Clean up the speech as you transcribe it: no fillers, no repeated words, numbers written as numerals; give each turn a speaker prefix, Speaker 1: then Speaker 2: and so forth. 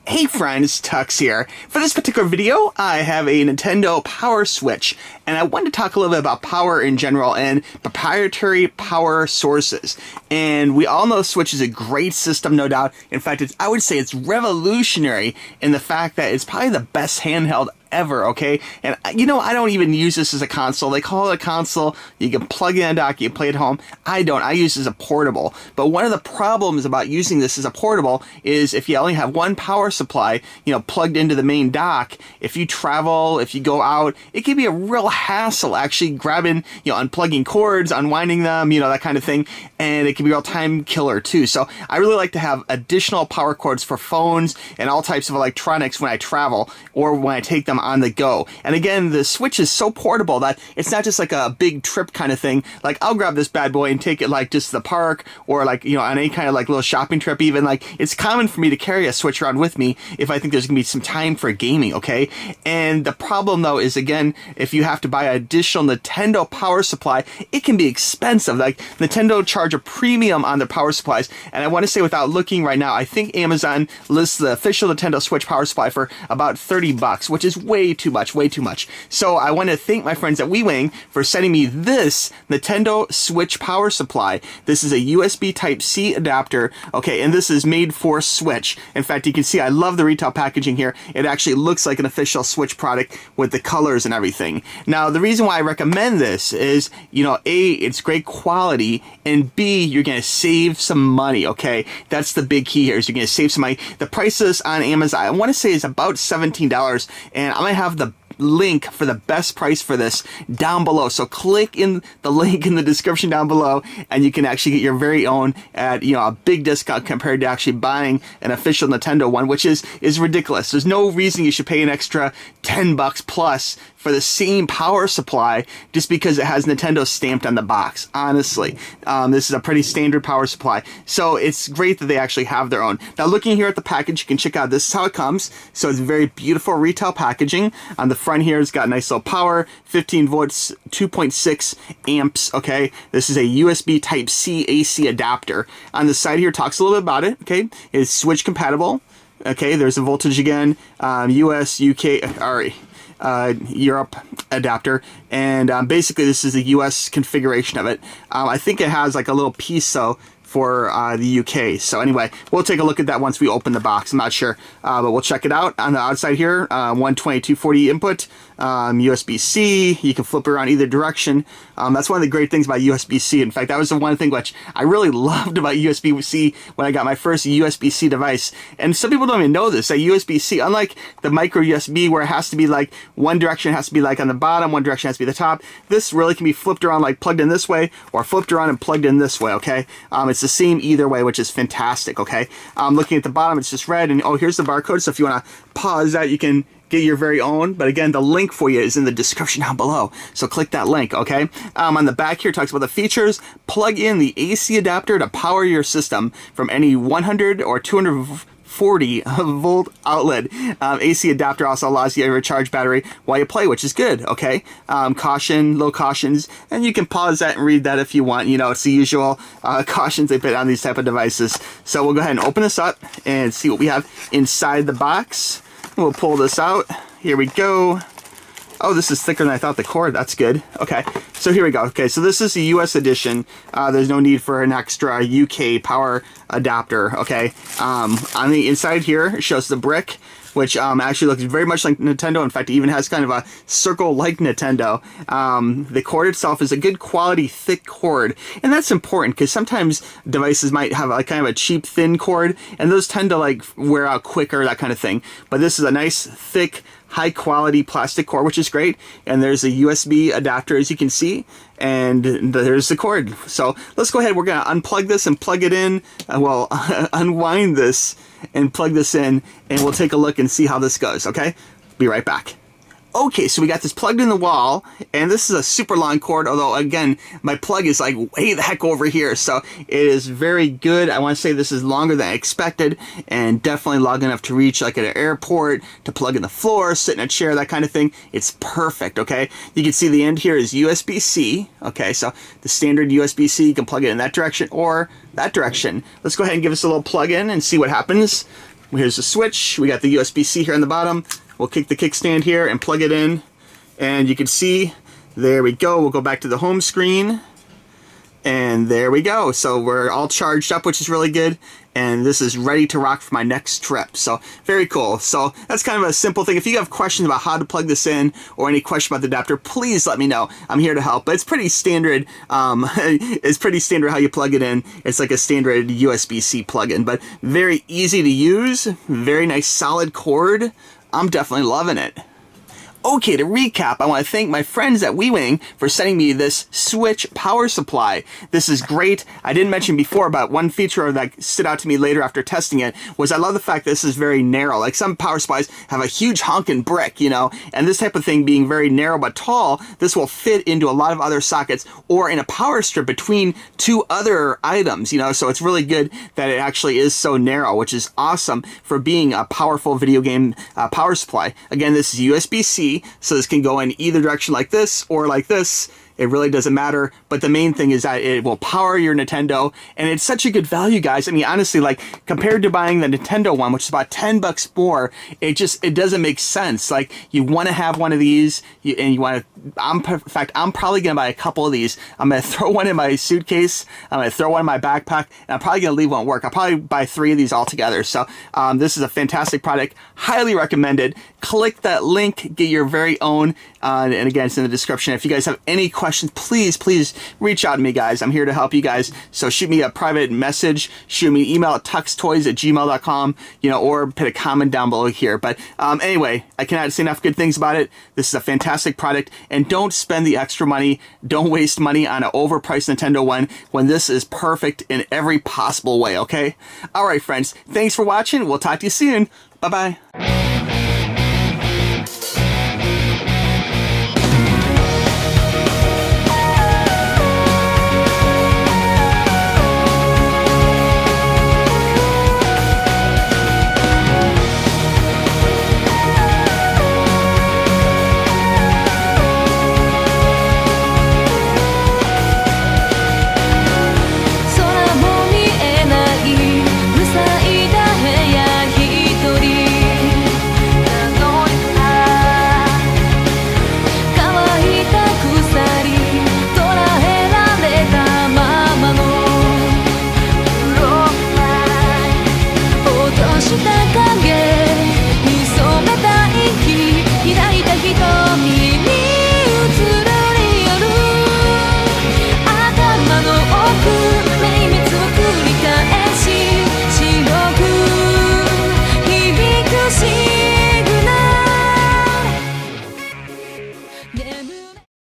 Speaker 1: Hey friends, Tuxx here. For this particular video, I have a Nintendo Power Switch, and I wanted to talk a little bit about power in general and proprietary power sources. And we all know Switch is a great system, no doubt. In fact, I would say it's revolutionary in the fact that it's probably the best handheld ever, okay? And you know, I don't even use this as a console. They call it a console. You can plug in a dock, you can play at home. I don't. I use it as a portable. But one of the problems about using this as a portable is if you only have one power supply, you know, plugged into the main dock, if you travel, if you go out, it can be a real hassle actually grabbing, you know, unplugging cords, unwinding them, you know, that kind of thing. And it can be a real time killer too. So I really like to have additional power cords for phones and all types of electronics when I travel or when I take them on the go. And again, the Switch is so portable that it's not just like a big trip kind of thing. Like, I'll grab this bad boy and take it like just to the park or like, you know, on any kind of like little shopping trip even. Like, it's common for me to carry a Switch around with me if I think there's gonna be some time for gaming, okay? And the problem though is, again, if you have to buy an additional Nintendo power supply, it can be expensive. Like, Nintendo charge a premium on their power supplies, and I want to say, without looking right now, I think Amazon lists the official Nintendo Switch power supply for about $30, which is way too much, way too much. So I want to thank my friends at WEGWANG for sending me this Nintendo Switch power supply. This is a USB Type-C adapter, okay, and this is made for Switch. In fact, you can see I love the retail packaging here. It actually looks like an official Switch product with the colors and everything. Now, the reason why I recommend this is, you know, A, it's great quality, and B, you're going to save some money, okay? That's the big key here, is you're going to save some money. The price of this on Amazon, I want to say, is about $17, and I'm going to have the link for the best price for this down below. So click in the link in the description down below and you can actually get your very own at, you know, a big discount compared to actually buying an official Nintendo one, which is ridiculous. There's no reason you should pay an extra $10 plus for the same power supply just because it has Nintendo stamped on the box. Honestly, this is a pretty standard power supply. So it's great that they actually have their own. Now, looking here at the package, you can check out, this is how it comes. So it's very beautiful retail packaging. On the front here, it's got nice little power, 15 volts, 2.6 amps, okay? This is a USB Type-C AC adapter. On the side here, talks a little bit about it, okay? It's Switch compatible, okay? There's a voltage again, US, UK, or Europe adapter, and basically this is the US configuration of it. I think it has like a little piece though for the UK. So anyway, we'll take a look at that once we open the box. I'm not sure, but we'll check it out. On the outside here, 120, 240 input, USB-C. You can flip it around either direction. That's one of the great things about USB-C. In fact, that was the one thing which I really loved about USB-C when I got my first USB-C device. And some people don't even know this, that USB-C, unlike the micro USB where it has to be like one direction has to be like on the bottom, one direction has to be the top, this really can be flipped around, like plugged in this way or flipped around and plugged in this way, okay? It's the same either way, which is fantastic, okay? Looking at the bottom, it's just red, and oh, here's the barcode, so if you want to pause that, you can get your very own, but again, the link for you is in the description down below, so click that link, okay? On the back here, it talks about the features. Plug in the AC adapter to power your system from any 100 or 240 volt outlet. AC adapter also allows you to recharge battery while you play, which is good, okay? Caution, low cautions, and you can pause that and read that if you want. You know, it's the usual cautions they put on these type of devices. So we'll go ahead and open this up and see what we have inside the box. We'll pull this out. Here we go. Oh, this is thicker than I thought, the cord. That's good. Okay, so here we go. Okay, so this is the US edition. There's no need for an extra UK power adapter, okay? On the inside here, it shows the brick, which actually looks very much like Nintendo. In fact, it even has kind of a circle like Nintendo. The cord itself is a good quality, thick cord, and that's important because sometimes devices might have a kind of a cheap, thin cord, and those tend to like wear out quicker, that kind of thing. But this is a nice, thick, high quality plastic cord, which is great. And there's a USB adapter, as you can see, and there's the cord. So let's go ahead. We're going to unplug this and plug it in. Well, unwind this and plug this in, and we'll take a look and see how this goes, okay? Be right back. Okay, so we got this plugged in the wall, and this is a super long cord, although, again, my plug is like way the heck over here, so it is very good. I want to say this is longer than I expected, and definitely long enough to reach like at an airport, to plug in the floor, sit in a chair, that kind of thing. It's perfect, okay? You can see the end here is USB-C, okay? So the standard USB-C, you can plug it in that direction or that direction. Let's go ahead and give us a little plug in and see what happens. Here's the switch. We got the USB-C here on the bottom. We'll kick the kickstand here and plug it in. And you can see, there we go. We'll go back to the home screen. And there we go. So we're all charged up, which is really good. And this is ready to rock for my next trip. So very cool. So that's kind of a simple thing. If you have questions about how to plug this in or any question about the adapter, please let me know. I'm here to help. But it's pretty standard. It's pretty standard how you plug it in. It's like a standard USB-C plug-in, but very easy to use. Very nice solid cord. I'm definitely loving it. Okay, to recap, I want to thank my friends at WEGWANG for sending me this switch power supply. This is great. I didn't mention before, but one feature that stood out to me later after testing it was I love the fact that this is very narrow. Like some power supplies have a huge honking brick, you know, and this type of thing being very narrow but tall, this will fit into a lot of other sockets or in a power strip between two other items, you know, so it's really good that it actually is so narrow, which is awesome for being a powerful video game power supply. Again, this is USB-C. So this can go in either direction like this or like this. It really doesn't matter, but the main thing is that it will power your Nintendo, and it's such a good value, guys. I mean, honestly, like, compared to buying the Nintendo one, which is about $10 more, it doesn't make sense. Like, you want to have one of these, and you want to, in fact, I'm probably going to buy a couple of these. I'm going to throw one in my suitcase, I'm going to throw one in my backpack, and I'm probably going to leave one at work. I'll probably buy 3 of these all together. So, this is a fantastic product, highly recommended. Click that link, get your very own, and again, it's in the description. If you guys have any questions, please reach out to me, guys. I'm here to help you guys. So shoot me a private message, shoot me an email at tuxtoys@gmail.com, you know, or put a comment down below here. But anyway, I cannot say enough good things about it. This is a fantastic product, and don't spend the extra money. Don't waste money on an overpriced Nintendo one when this is perfect in every possible way, okay? All right, friends. Thanks for watching. We'll talk to you soon. Bye-bye.眠